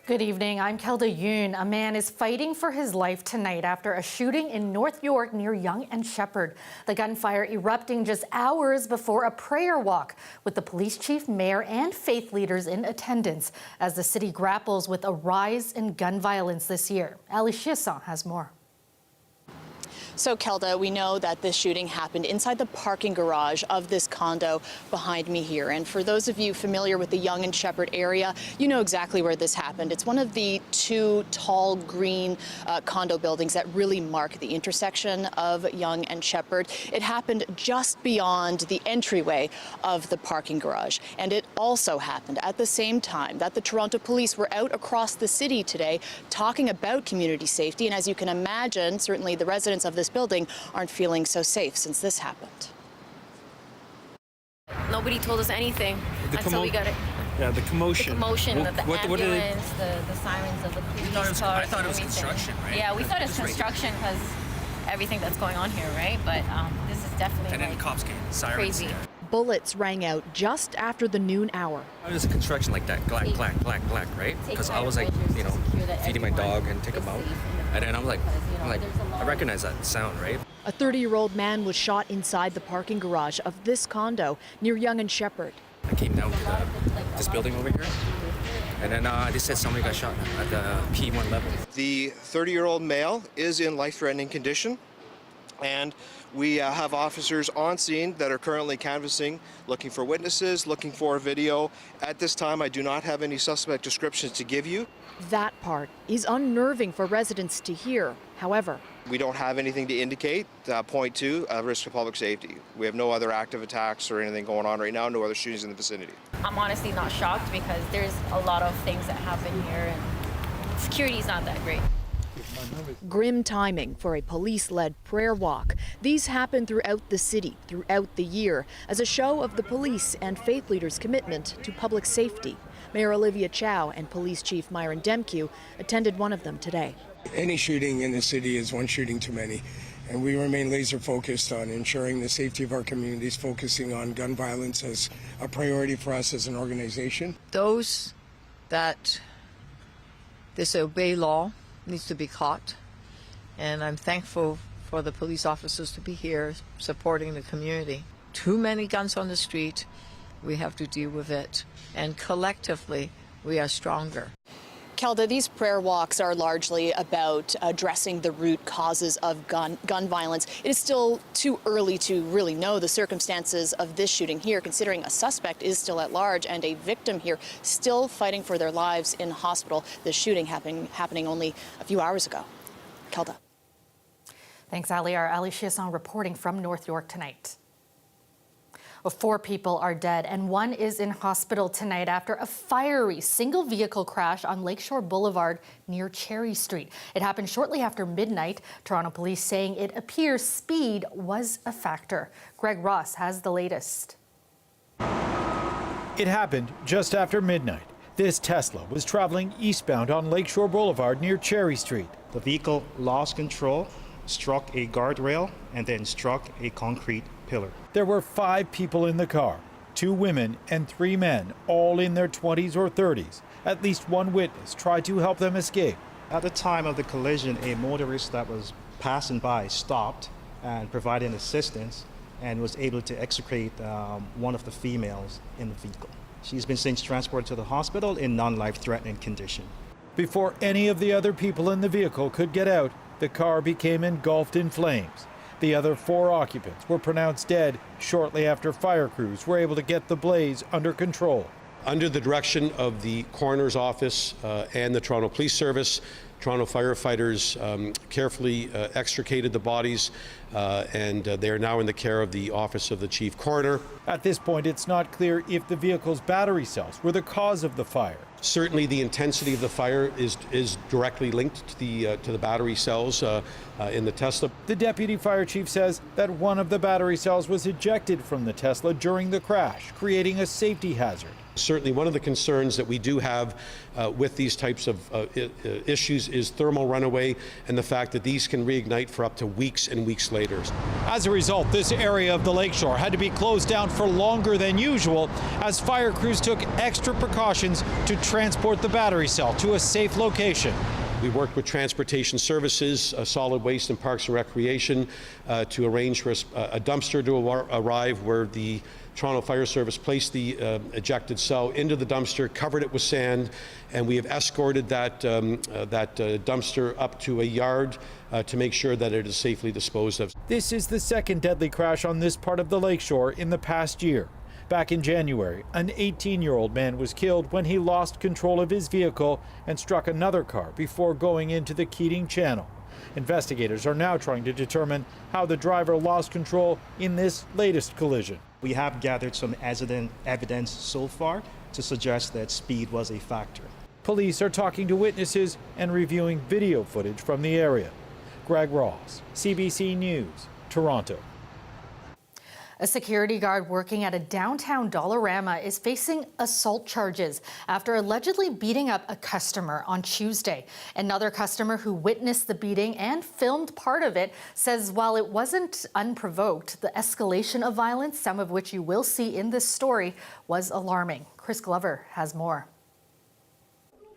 Good evening, I'm Kelda Yoon. A man is fighting for his life tonight after a shooting in North York near Yonge and Sheppard. The gunfire erupting just hours before a prayer walk with the police chief, mayor and faith leaders in attendance as the city grapples with a rise in gun violence this year. Ali Chiasson has more. So, Kelda, we know that this shooting happened inside the parking garage of this condo behind me here. And for those of you familiar with the Yonge and Sheppard area, you know exactly where this happened. It's one of the two tall green condo buildings that really mark the intersection of Yonge and Sheppard. It happened just beyond the entryway of the parking garage. And it also happened at the same time that the Toronto police were out across the city today talking about community safety. And as you can imagine, certainly the residents of this building aren't feeling so safe since this happened. Nobody told us anything until we got it. Yeah, the commotion. The commotion, the ambulance, the sirens of the police cars. I thought it was construction, right? Yeah, we thought it was construction because everything that's going on here, right? But this is definitely and then the cops came, sirens. Crazy. Yeah. Bullets rang out just after the noon hour. How does construction like that, clack, clack, clack, clack, right? Because I was like, feeding my dog and take him out. And then I'm like, I recognize that sound, right? A 30-year-old man was shot inside the parking garage of this condo near Yonge and Sheppard. I came down to this building over here, and then they said somebody got shot at the P1 level. The 30-year-old male is in life-threatening condition, and we have officers on scene that are currently canvassing, looking for witnesses, looking for video. At this time, I do not have any suspect descriptions to give you. That part is unnerving for residents to hear. However, we don't have anything to indicate, point to a risk of public safety. We have no other active attacks or anything going on right now, no other shootings in the vicinity. I'm honestly not shocked because there's a lot of things that happen here and security's not that great. Grim timing for a police-led prayer walk. These happen throughout the city, throughout the year, as a show of the police and faith leaders' commitment to public safety. Mayor Olivia Chow and Police Chief Myron Demkew attended one of them today. Any shooting in the city is one shooting too many, and we remain laser focused on ensuring the safety of our communities, focusing on gun violence as a priority for us as an organization. Those that disobey law needs to be caught, and I'm thankful for the police officers to be here supporting the community. Too many guns on the street, we have to deal with it, and collectively we are stronger. Kelda, these prayer walks are largely about addressing the root causes of gun violence. It is still too early to really know the circumstances of this shooting here, considering a suspect is still at large and a victim here still fighting for their lives in hospital. The shooting happening only a few hours ago. Kelda. Thanks, Ali. Our Ali Chiasson reporting from North York tonight. 4 people are dead and 1 is in hospital tonight after a fiery single-vehicle crash on Lakeshore Boulevard near Cherry Street. It happened shortly after midnight. Toronto police saying it appears speed was a factor. Greg Ross has the latest. It happened just after midnight. This Tesla was traveling eastbound on Lakeshore Boulevard near Cherry Street. The vehicle lost control, struck a guardrail, and then struck a concrete pillar. There were 5 people in the car, 2 women and 3 men, all in their 20s or 30s. At least one witness tried to help them escape. At the time of the collision, a motorist that was passing by stopped and provided assistance and was able to extricate one of the females in the vehicle. She's been since transported to the hospital in non-life-threatening condition. Before any of the other people in the vehicle could get out, the car became engulfed in flames. The other 4 occupants were pronounced dead shortly after fire crews were able to get the blaze under control. Under the direction of the coroner's office and the Toronto Police Service, Toronto firefighters carefully extricated the bodies and they are now in the care of the Office of the Chief Coroner. At this point, it's not clear if the vehicle's battery cells were the cause of the fire. Certainly the intensity of the fire is directly linked to the battery cells in the Tesla. The deputy fire chief says that one of the battery cells was ejected from the Tesla during the crash, creating a safety hazard. Certainly one of the concerns that we do have with these types of issues is thermal runaway and the fact that these can reignite for up to weeks and weeks later. As a result, this area of the lakeshore had to be closed down for longer than usual as fire crews took extra precautions to transport the battery cell to a safe location. We worked with Transportation Services, Solid Waste and Parks and Recreation to arrange for a dumpster to arrive where the Toronto Fire Service placed the ejected cell into the dumpster, covered it with sand, and we have escorted that dumpster up to a yard to make sure that it is safely disposed of. This is the second deadly crash on this part of the lakeshore in the past year. Back in January, an 18-year-old man was killed when he lost control of his vehicle and struck another car before going into the Keating Channel. Investigators are now trying to determine how the driver lost control in this latest collision. We have gathered some evidence so far to suggest that speed was a factor. Police are talking to witnesses and reviewing video footage from the area. Greg Ross, CBC News, Toronto. A security guard working at a downtown Dollarama is facing assault charges after allegedly beating up a customer on Tuesday. Another customer who witnessed the beating and filmed part of it says while it wasn't unprovoked, the escalation of violence, some of which you will see in this story, was alarming. Chris Glover has more.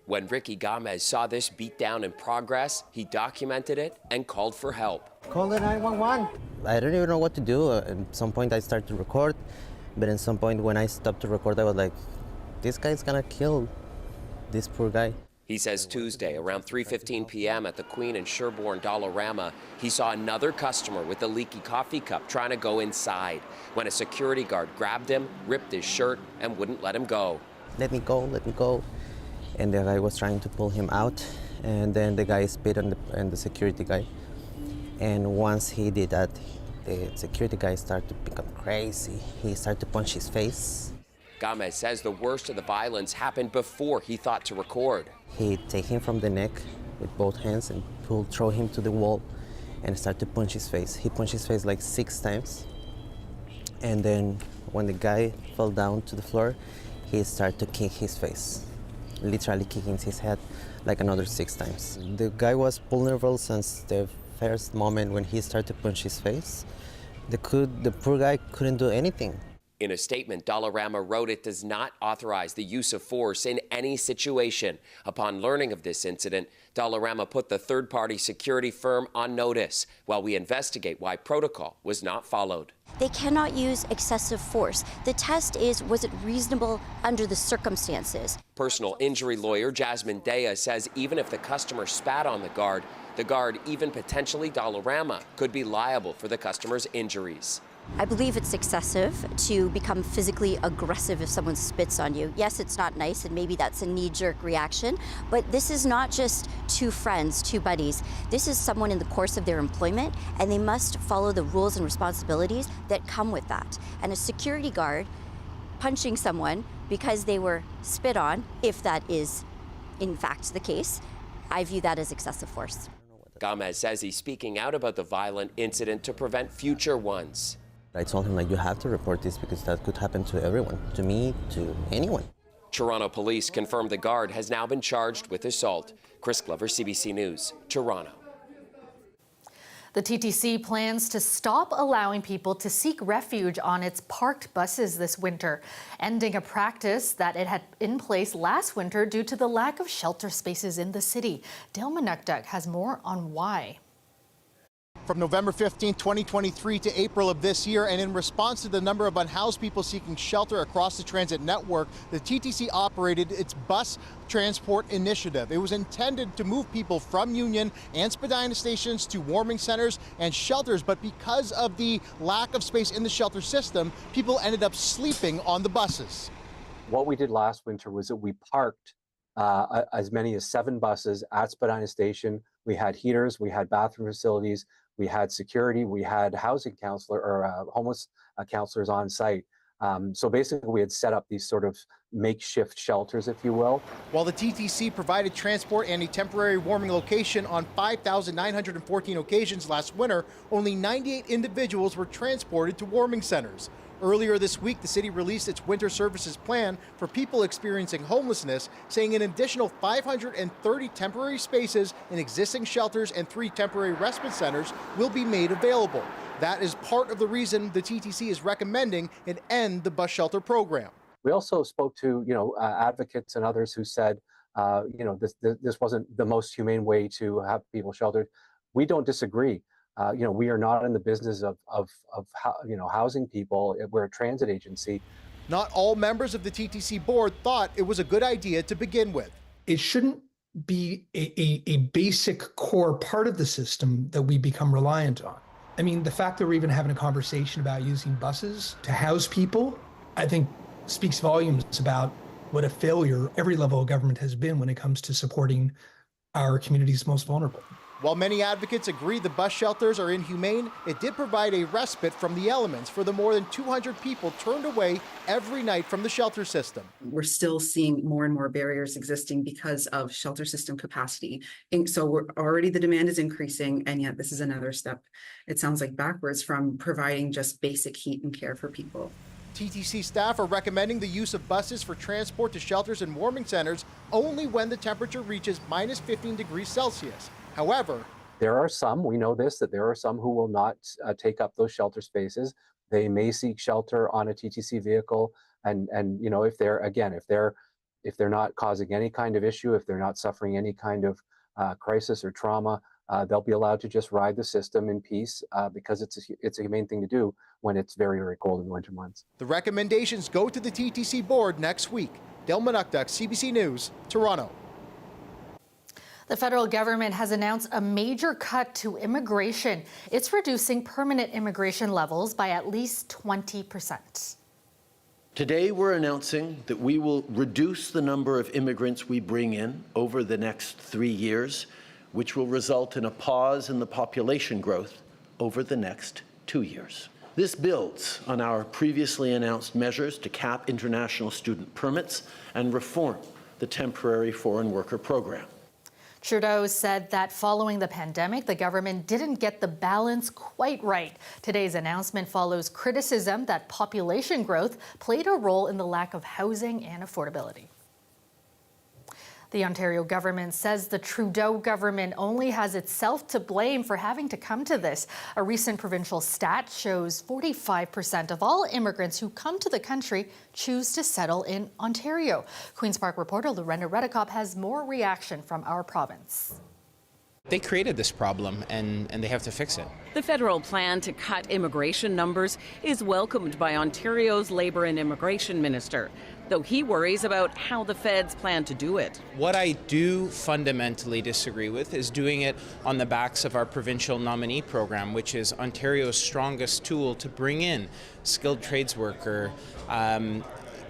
When Ricky Gomez saw this beatdown in progress, he documented it and called for help. Call the 911. I don't even know what to do. At some point I started to record, but at some point when I stopped to record, I was like, this guy's gonna kill this poor guy. He says Tuesday, around 3:15 p.m. at the Queen and Sherbourne Dollarama, he saw another customer with a leaky coffee cup trying to go inside when a security guard grabbed him, ripped his shirt, and wouldn't let him go. Let me go, let me go. And the guy was trying to pull him out, and then the guy spit on the security guy. And once he did that, the security guy started to become crazy. He started to punch his face. Gomez says the worst of the violence happened before he thought to record. He take him from the neck with both hands and throw him to the wall and start to punch his face. He punched his face like 6 times. And then when the guy fell down to the floor, he started to kick his face, literally kicking his head like another 6 times. The guy was vulnerable since the first moment when he started to punch his face. The poor guy couldn't do anything. In a statement, Dollarama wrote it does not authorize the use of force in any situation. Upon learning of this incident, Dollarama put the third-party security firm on notice while we investigate why protocol was not followed. They cannot use excessive force. The test is, was it reasonable under the circumstances? Personal injury lawyer Jasmine Dea says even if the customer spat on the guard, even potentially Dollarama, could be liable for the customer's injuries. I believe it's excessive to become physically aggressive if someone spits on you. Yes, it's not nice, and maybe that's a knee-jerk reaction, but this is not just 2 friends, 2 buddies. This is someone in the course of their employment, and they must follow the rules and responsibilities that come with that. And a security guard punching someone because they were spit on, if that is in fact the case, I view that as excessive force. Gomez says he's speaking out about the violent incident to prevent future ones. I told him, like, you have to report this because that could happen to everyone, to me, to anyone. Toronto police confirmed the guard has now been charged with assault. Chris Glover, CBC News, Toronto. The TTC plans to stop allowing people to seek refuge on its parked buses this winter, ending a practice that it had in place last winter due to the lack of shelter spaces in the city. Dale Manukduk has more on why. From November 15, 2023 to April of this year, and in response to the number of unhoused people seeking shelter across the transit network, the TTC operated its bus transport initiative. It was intended to move people from Union and Spadina stations to warming centers and shelters, but because of the lack of space in the shelter system, people ended up sleeping on the buses. What we did last winter was that we parked as many as 7 buses at Spadina Station. We had heaters, we had bathroom facilities, we had security, we had housing counselor or homeless counselors on site. So basically we had set up these sort of makeshift shelters, if you will. While the TTC provided transport and a temporary warming location on 5,914 occasions last winter, only 98 individuals were transported to warming centers. Earlier this week, the city released its winter services plan for people experiencing homelessness, saying an additional 530 temporary spaces in existing shelters and 3 temporary respite centers will be made available. That is part of the reason the TTC is recommending an end the bus shelter program. We also spoke to, advocates and others who said, this wasn't the most humane way to have people sheltered. We don't disagree. We are not in the business of housing people. We're a transit agency. Not all members of the TTC board thought it was a good idea to begin with. It shouldn't be a basic core part of the system that we become reliant on. I mean, the fact that we're even having a conversation about using buses to house people, I think speaks volumes about what a failure every level of government has been when it comes to supporting our community's most vulnerable. While many advocates agree the bus shelters are inhumane, it did provide a respite from the elements for the more than 200 people turned away every night from the shelter system. We're still seeing more and more barriers existing because of shelter system capacity. And so already the demand is increasing, and yet this is another step, it sounds like, backwards from providing just basic heat and care for people. TTC staff are recommending the use of buses for transport to shelters and warming centers only when the temperature reaches minus 15 degrees Celsius. However, there are some, we know this, that there are some who will not take up those shelter spaces. They may seek shelter on a TTC vehicle. And if they're not causing any kind of issue, if they're not suffering any kind of crisis or trauma, they'll be allowed to just ride the system in peace because it's a humane thing to do when it's very, very cold in the winter months. The recommendations go to the TTC board next week. Del Manukduk, CBC News, Toronto. The federal government has announced a major cut to immigration. It's reducing permanent immigration levels by at least 20%. Today, we're announcing that we will reduce the number of immigrants we bring in over the next 3 years, which will result in a pause in the population growth over the next 2 years. This builds on our previously announced measures to cap international student permits and reform the temporary foreign worker program. Trudeau said that following the pandemic, the government didn't get the balance quite right. Today's announcement follows criticism that population growth played a role in the lack of housing and affordability. The Ontario government says the Trudeau government only has itself to blame for having to come to this. A recent provincial stat shows 45% of all immigrants who come to the country choose to settle in Ontario. Queen's Park reporter Lorenda Redekop has more reaction from our province. They created this problem and they have to fix it. The federal plan to cut immigration numbers is welcomed by Ontario's Labour and Immigration Minister, though he worries about how the feds plan to do it. What I do fundamentally disagree with is doing it on the backs of our provincial nominee program, which is Ontario's strongest tool to bring in skilled trades worker,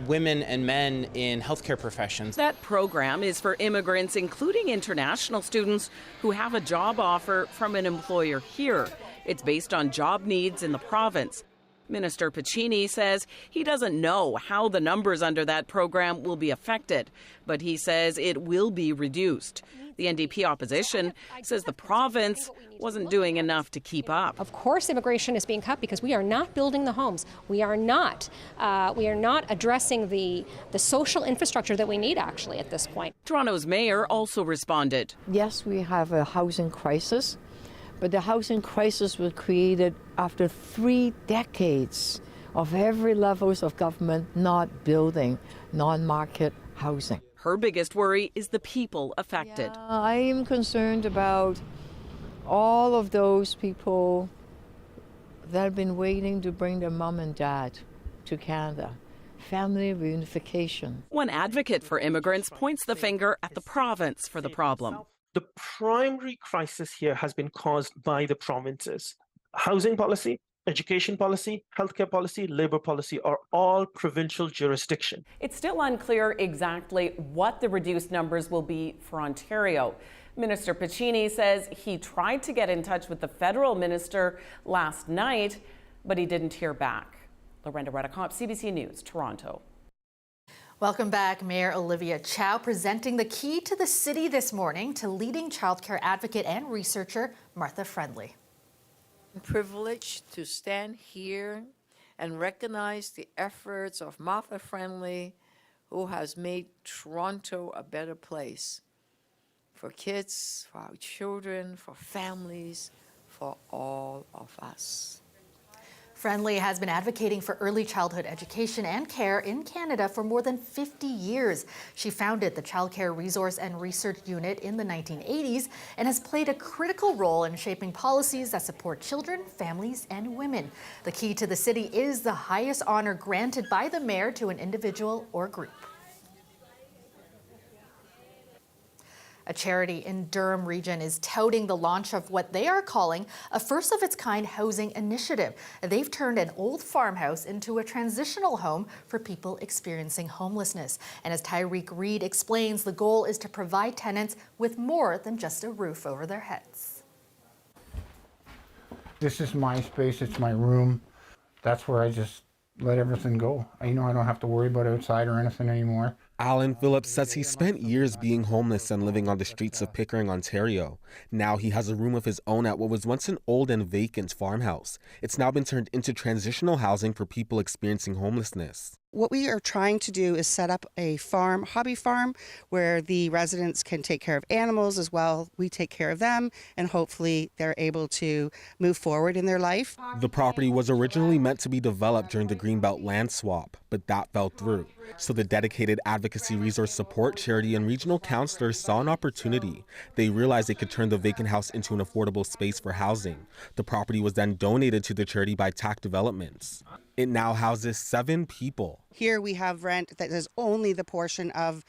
women and men in healthcare professions. That program is for immigrants, including international students who have a job offer from an employer here. It's based on job needs in the province. Minister Piccini says he doesn't know how the numbers under that program will be affected, but he says it will be reduced. The NDP opposition says the province wasn't doing enough to keep up. Of course, immigration is being cut because we are not building the homes. We are not addressing the social infrastructure that we need actually at this point. Toronto's mayor also responded. Yes, we have a housing crisis, but the housing crisis was created after 3 decades of every levels of government not building non-market housing. Her biggest worry is the people affected. Yeah, I am concerned about all of those people that have been waiting to bring their mom and dad to Canada. Family reunification. One advocate for immigrants points the finger at the province for the problem. The primary crisis here has been caused by the provinces. Housing policy, education policy, healthcare policy, labor policy are all provincial jurisdiction. It's still unclear exactly what the reduced numbers will be for Ontario. Minister Piccini says he tried to get in touch with the federal minister last night, but he didn't hear back. Lorenda Redekop, CBC News, Toronto. Welcome back. Mayor Olivia Chow presenting the key to the city this morning to leading childcare advocate and researcher Martha Friendly. I'm privileged to stand here and recognize the efforts of Martha Friendly, who has made Toronto a better place for kids, for our children, for families, for all of us. Friendly has been advocating for early childhood education and care in Canada for more than 50 years. She founded the Child Care Resource and Research Unit in the 1980s and has played a critical role in shaping policies that support children, families, and women. The key to the city is the highest honor granted by the mayor to an individual or group. A charity in Durham Region is touting the launch of what they are calling a first-of-its-kind housing initiative. They've turned an old farmhouse into a transitional home for people experiencing homelessness. And as Tyreek Reed explains, the goal is to provide tenants with more than just a roof over their heads. This is my space, it's my room. That's where I just let everything go. I don't have to worry about outside or anything anymore. Alan Phillips says he spent years being homeless and living on the streets of Pickering, Ontario. Now he has a room of his own at what was once an old and vacant farmhouse. It's now been turned into transitional housing for people experiencing homelessness. What we are trying to do is set up a hobby farm, where the residents can take care of animals as well. We take care of them, and hopefully they're able to move forward in their life. The property was originally meant to be developed during the Greenbelt land swap, but that fell through. So the dedicated advocacy resource support charity and regional councillors saw an opportunity. They realized they could turn the vacant house into an affordable space for housing. The property was then donated to the charity by TAC Developments. It now houses 7 people. Here we have rent that is only the portion of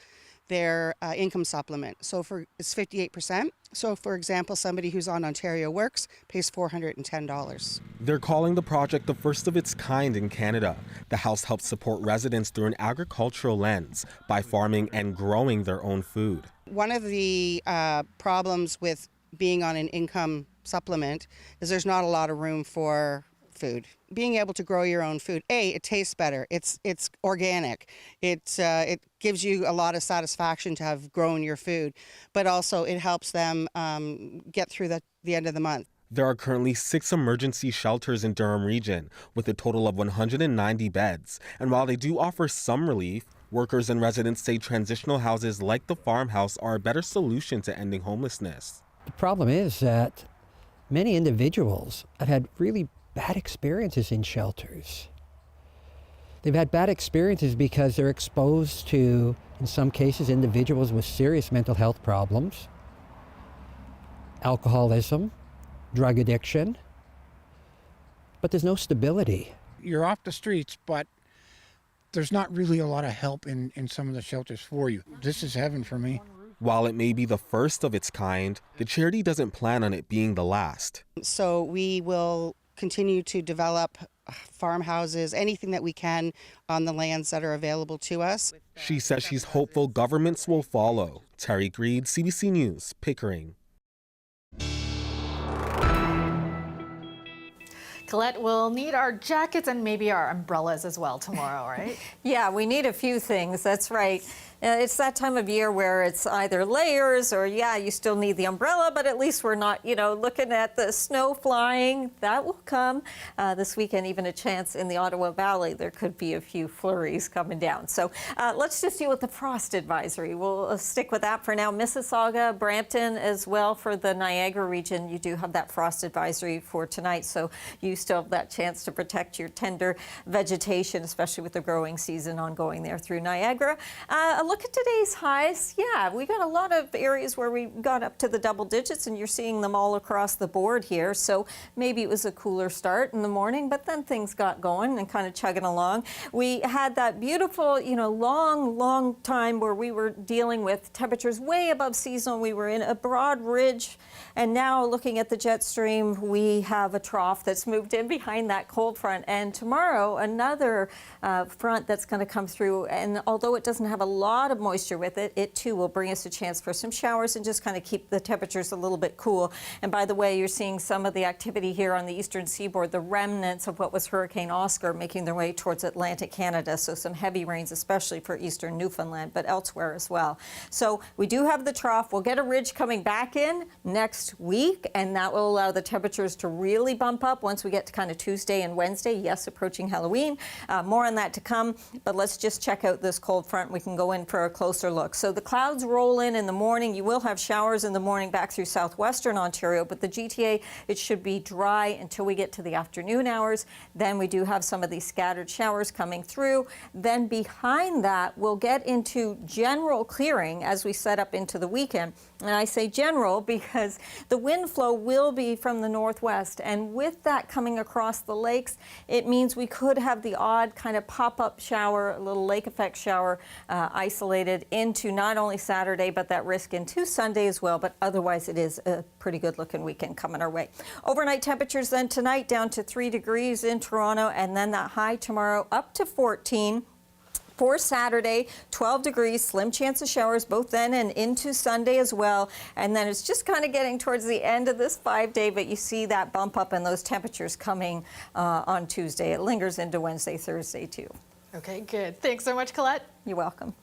their income supplement. So it's 58%. So for example, somebody who's on Ontario Works pays $410. They're calling the project the first of its kind in Canada. The house helps support residents through an agricultural lens by farming and growing their own food. One of the problems with being on an income supplement is there's not a lot of room for food. Being able to grow your own food, it tastes better. It's organic. It gives you a lot of satisfaction to have grown your food, but also it helps them get through the end of the month. There are currently 6 emergency shelters in Durham Region with a total of 190 beds. And while they do offer some relief, workers and residents say transitional houses like the farmhouse are a better solution to ending homelessness. The problem is that many individuals have had really bad experiences in shelters. They've had bad experiences because they're exposed to, in some cases, individuals with serious mental health problems, alcoholism, drug addiction, but there's no stability. You're off the streets, but there's not really a lot of help in some of the shelters for you. This is heaven for me. While it may be the first of its kind, the charity doesn't plan on it being the last. So we will continue to develop farmhouses, anything that we can on the lands that are available to us. She says she's hopeful governments will follow. Tyreek Reed, CBC News, Pickering. Colette, we'll need our jackets and maybe our umbrellas as well tomorrow, right? Yeah, we need a few things, that's right. It's that time of year where it's either layers or, you still need the umbrella, but at least we're not, looking at the snow flying. That will come this weekend, even a chance in the Ottawa Valley. There could be a few flurries coming down. So let's just deal with the frost advisory. We'll stick with that for now. Mississauga, Brampton as well for the Niagara region. You do have that frost advisory for tonight, so you still have that chance to protect your tender vegetation, especially with the growing season ongoing there through Niagara. Look at today's highs. Yeah, we got a lot of areas where we got up to the double digits, and you're seeing them all across the board here. So maybe it was a cooler start in the morning, but then things got going and kind of chugging along. We had that beautiful, long time where we were dealing with temperatures way above seasonal. We were in a broad ridge, and now looking at the jet stream, we have a trough that's moved in behind that cold front. And tomorrow, another front that's going to come through. And although it doesn't have a lot lot of moisture with it. It too will bring us a chance for some showers and just kind of keep the temperatures a little bit cool. And by the way, you're seeing some of the activity here on the eastern seaboard, the remnants of what was Hurricane Oscar making their way towards Atlantic Canada. So some heavy rains, especially for eastern Newfoundland, but elsewhere as well. So we do have the trough. We'll get a ridge coming back in next week, and that will allow the temperatures to really bump up once we get to kind of Tuesday and Wednesday. Yes, approaching Halloween. More on that to come, but let's just check out this cold front. We can go in for a closer look. So the clouds roll in the morning. You will have showers in the morning back through southwestern Ontario, but the GTA, it should be dry until we get to the afternoon hours. Then we do have some of these scattered showers coming through. Then behind that, we'll get into general clearing as we set up into the weekend. And I say general because the wind flow will be from the northwest. And with that coming across the lakes, it means we could have the odd kind of pop-up shower, a little lake effect shower isolated into not only Saturday, but that risk into Sunday as well. But otherwise, it is a pretty good looking weekend coming our way. Overnight temperatures then tonight down to 3 degrees in Toronto, and then that high tomorrow up to 14. For Saturday, 12 degrees, slim chance of showers both then and into Sunday as well. And then it's just kind of getting towards the end of this 5-day, but you see that bump up in those temperatures coming on Tuesday. It lingers into Wednesday, Thursday too. Okay, good. Thanks so much, Colette. You're welcome.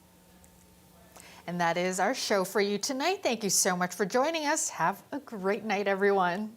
And that is our show for you tonight. Thank you so much for joining us. Have a great night, everyone.